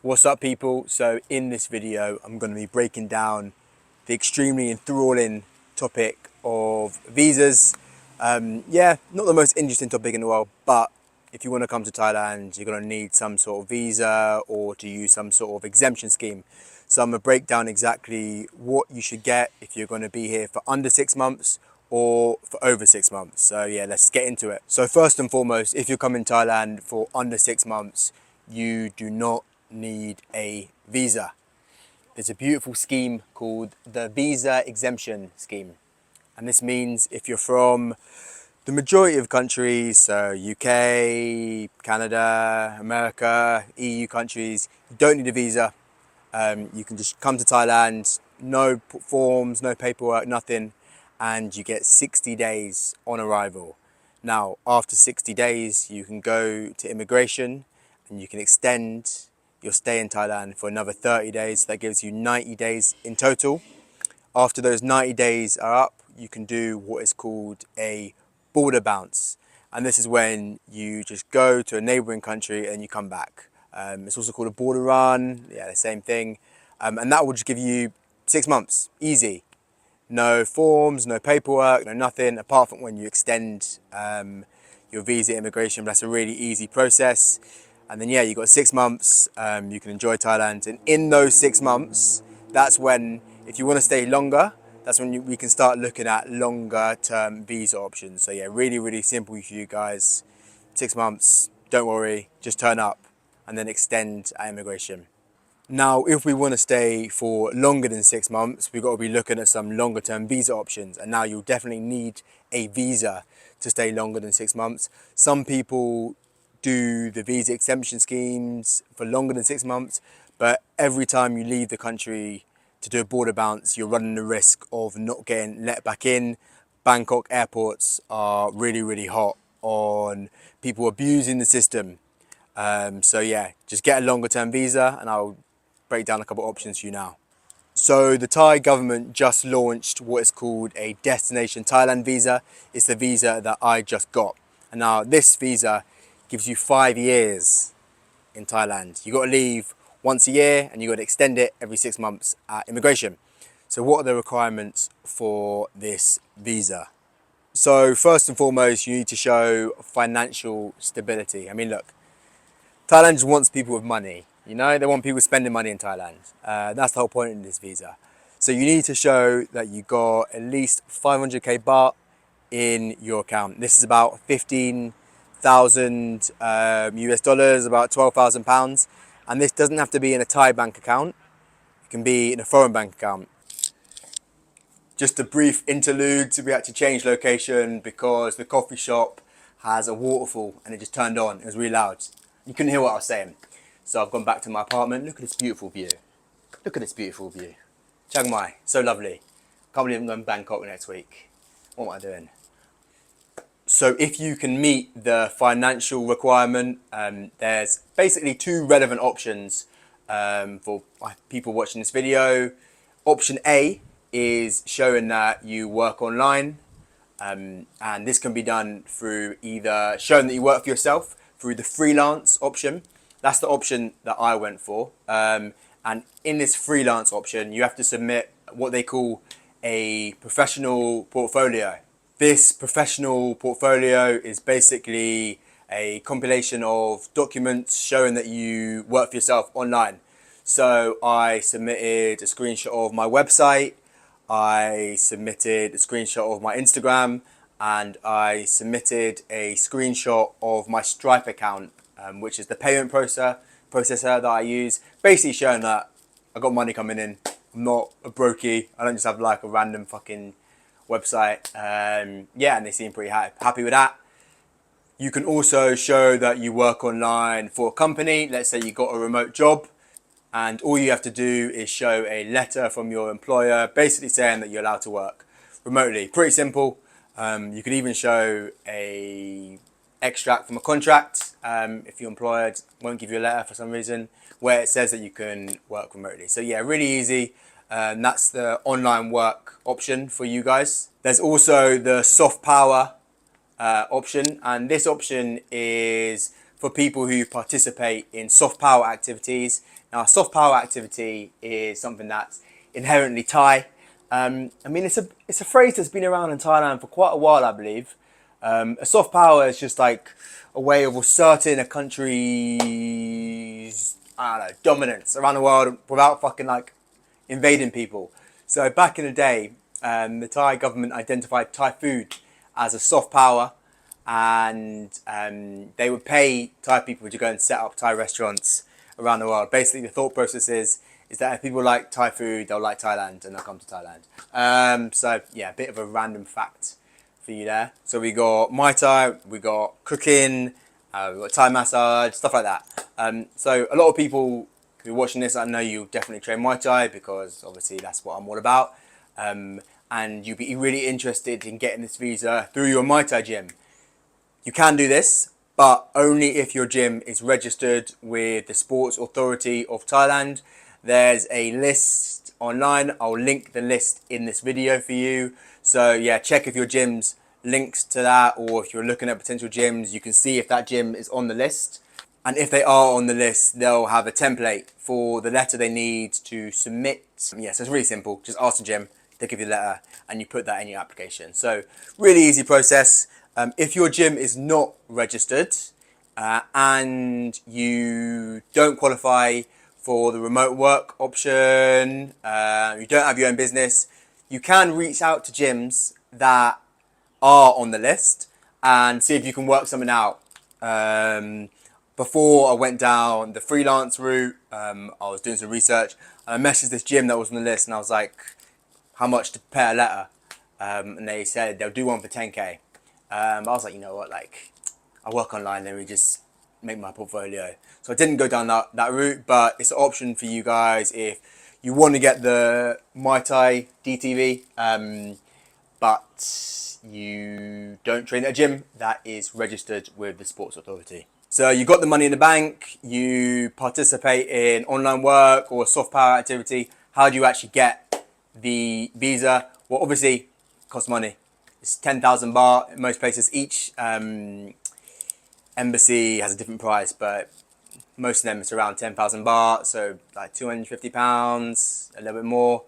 What's up, people? So in this video I'm going to be breaking down the extremely enthralling topic of visas. Yeah, not the most interesting topic in the world, but if you want to come to Thailand, you're going to need some sort of visa or to use some sort of exemption scheme. So I'm going to break down exactly what you should get if you're going to be here for under 6 months or for over 6 months. So yeah, let's get into it. So first and foremost, if you're coming to Thailand for under 6 months, you do not need a visa. There's a beautiful scheme called the Visa Exemption Scheme. And this means if you're from the majority of countries, so UK, Canada, America, EU countries, you don't need a visa. You can just come to Thailand, no forms, no paperwork, nothing, and you get 60 days on arrival. Now, after 60 days, you can go to immigration and you can extend your stay in Thailand for another 30 days. That gives you 90 days in total. After those 90 days are up, you can do what is called a border bounce. And this is when you just go to a neighboring country and you come back. It's also called a border run, yeah, the same thing. And that will just give you 6 months, easy. No forms, no paperwork, no nothing, apart from when you extend your visa immigration. That's a really easy process. And then yeah, you've got 6 months, you can enjoy Thailand. And in those 6 months, that's when, if you want to stay longer, that's when we can start looking at longer term visa options. So yeah, really, really simple for you guys. 6 months, don't worry, just turn up and then extend our immigration. Now, if we want to stay for longer than 6 months, we've got to be looking at some longer term visa options. And now you'll definitely need a visa to stay longer than 6 months. Some people do the visa exemption schemes for longer than 6 months, but every time you leave the country to do a border bounce, you're running the risk of not getting let back in. Bangkok airports are really, really hot on people abusing the system. So yeah, just get a longer term visa and I'll break down a couple of options for you now. So the Thai government just launched what is called a Destination Thailand Visa. It's the visa that I just got. And now this visa gives you 5 years in Thailand. You got to leave once a year and you got to extend it every 6 months at immigration. So what are the requirements for this visa? So first and foremost, you need to show financial stability. I mean, look, Thailand just wants people with money. You know, they want people spending money in Thailand. That's the whole point of this visa. So you need to show that you got at least 500k baht in your account. This is about 15,000 US dollars, about 12,000 pounds. And this doesn't have to be in a Thai bank account. It can be in a foreign bank account. Just a brief interlude, we had to change location because the coffee shop has a waterfall and it just turned on. It was really loud. You couldn't hear what I was saying. So I've gone back to my apartment. Look at this beautiful view. Look at this beautiful view. Chiang Mai, so lovely. Can't believe I'm going to Bangkok next week. What am I doing? So if you can meet the financial requirement, there's basically 2 relevant options for people watching this video. Option A is showing that you work online. And this can be done through either showing that you work for yourself through the freelance option. That's the option that I went for. And in this freelance option, you have to submit what they call a professional portfolio. This professional portfolio is basically a compilation of documents showing that you work for yourself online. So I submitted a screenshot of my website, I submitted a screenshot of my Instagram, and I submitted a screenshot of my Stripe account, which is the payment processor that I use, basically showing that I got money coming in. I'm not a brokey. I don't just have like a random fucking website. Yeah, and they seem pretty happy with that. You can also show that you work online for a company. Let's say you got a remote job and all you have to do is show a letter from your employer basically saying that you're allowed to work remotely. Pretty simple. You could even show a extract from a contract if your employer won't give you a letter for some reason where it says that you can work remotely. So yeah, really easy. That's the online work option for you guys. There's also the soft power option, and this option is for people who participate in soft power activities. Now, a soft power activity is something that's inherently Thai. I mean, it's a phrase that's been around in Thailand for quite a while, I believe. A soft power is just like a way of asserting a country's, I don't know, dominance around the world without fucking like invading people. So back in the day, the Thai government identified Thai food as a soft power, and they would pay Thai people to go and set up Thai restaurants around the world. Basically, the thought process is that if people like Thai food, they'll like Thailand and they'll come to Thailand. So yeah, a bit of a random fact for you there. So we got Muay Thai, we got cooking, we got Thai massage, stuff like that. So a lot of people who are watching this, I know you definitely train Muay Thai because obviously that's what I'm all about. And you'd be really interested in getting this visa through your Muay Thai gym. You can do this, but only if your gym is registered with the Sports Authority of Thailand. There's a list online. I'll link the list in this video for you. So yeah, check if your gym's linked to that, or if you're looking at potential gyms, you can see if that gym is on the list. And if they are on the list, they'll have a template for the letter they need to submit. Yeah, so it's really simple. Just ask the gym, they give you the letter, and you put that in your application. So really easy process. If your gym is not registered and you don't qualify for the remote work option, you don't have your own business, you can reach out to gyms that are on the list and see if you can work something out. Before I went down the freelance route, I was doing some research and I messaged this gym that was on the list and I was like, how much to prepare a letter? And they said they'll do one for 10k. I was like, you know what, like, I work online, let me just make my portfolio. So I didn't go down that route, but it's an option for you guys if you want to get the Muay Thai DTV, but you don't train at a gym that is registered with the Sports Authority. So you got the money in the bank, you participate in online work or soft power activity. How do you actually get the visa? Well, obviously, it costs money. It's 10,000 baht in most places. Each embassy has a different price, but most of them it's around 10,000 baht, so like £250, a little bit more.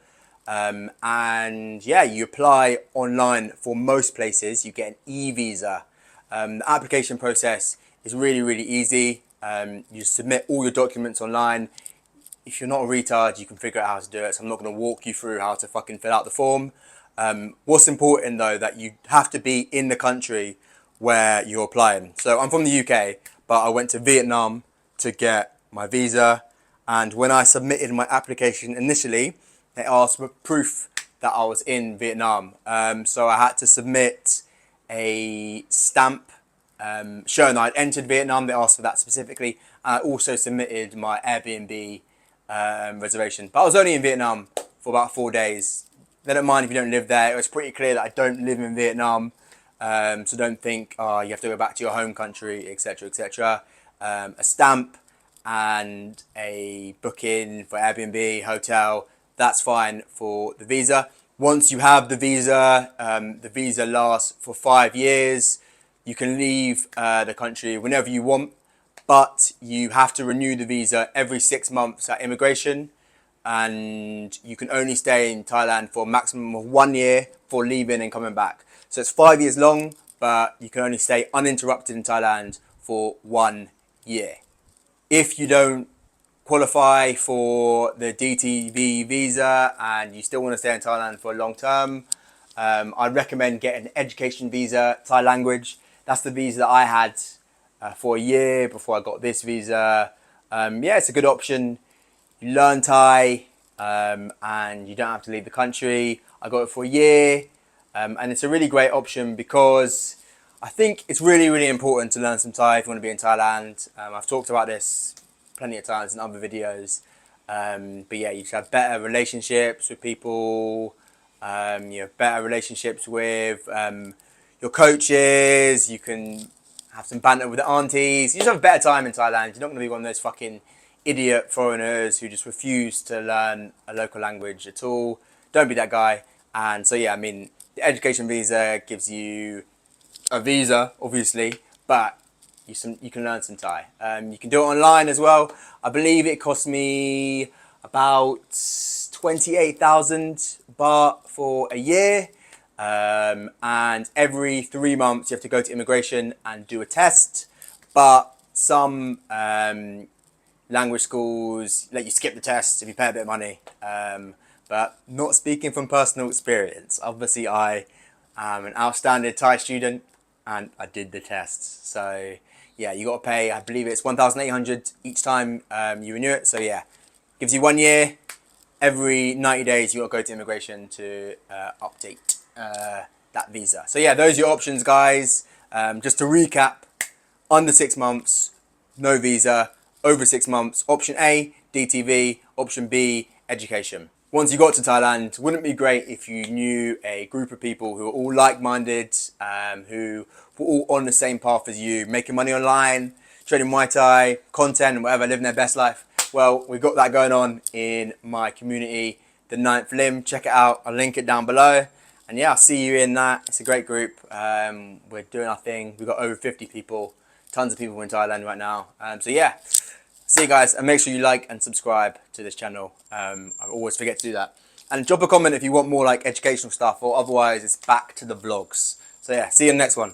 And yeah, you apply online for most places. You get an e-visa. The application process is really, really easy. You submit all your documents online. If you're not a retard, you can figure out how to do it. So I'm not going to walk you through how to fucking fill out the form. What's important though, that you have to be in the country where you're applying. So I'm from the UK, but I went to Vietnam to get my visa. And when I submitted my application initially, they asked for proof that I was in Vietnam. So I had to submit a stamp showing that I'd entered Vietnam. They asked for that specifically. And I also submitted my Airbnb reservation. But I was only in Vietnam for about 4 days. They don't mind if you don't live there. It was pretty clear that I don't live in Vietnam. So don't think, oh, you have to go back to your home country, etc., etc. A stamp and a booking for Airbnb, hotel, that's fine for the visa. Once you have the visa lasts for 5 years. You can leave the country whenever you want, but you have to renew the visa every 6 months at immigration. And you can only stay in Thailand for a maximum of 1 year for leaving and coming back. So it's 5 years long, but you can only stay uninterrupted in Thailand for 1 year. If you don't qualify for the DTV visa and you still want to stay in Thailand for a long term, I'd recommend getting an education visa, Thai language. That's the visa that I had for a year before I got this visa. Yeah, it's a good option. You learn Thai and you don't have to leave the country. I got it for a year and it's a really great option because I think it's really, really important to learn some Thai if you want to be in Thailand. I've talked about this plenty of times in other videos. But yeah, you should have better relationships with people. You have better relationships with your coaches. You can have some banter with the aunties. You just have a better time in Thailand. You're not going to be one of those fucking idiot foreigners who just refuse to learn a local language at all. Don't be that guy. And so yeah, I mean, the education visa gives you a visa, obviously, but you can learn some Thai. You can do it online as well. I believe it cost me about 28,000 baht for a year. And every 3 months you have to go to immigration and do a test. But some language schools let you skip the test if you pay a bit of money. But not speaking from personal experience. Obviously, I am an outstanding Thai student and I did the test. So yeah, you got to pay, I believe it's 1,800 each time you renew it. So yeah, gives you 1 year. Every 90 days you got to go to immigration to update that visa. So yeah, those are your options, guys. Just to recap, under 6 months, no visa. Over 6 months, option A, DTV. Option B, education. Once you got to Thailand, wouldn't it be great if you knew a group of people who are all like-minded, who were all on the same path as you, making money online, training Muay Thai, content and whatever, living their best life? Well, we've got that going on in my community, the Ninth Limb. Check it out. I'll link it down below. And yeah, I'll see you in that. It's a great group. We're doing our thing. We've got over 50 people, tons of people in Thailand right now. So yeah, see you guys, and make sure you like and subscribe to this channel. I always forget to do that. And drop a comment if you want more like educational stuff, or otherwise it's back to the vlogs. So yeah, see you in the next one.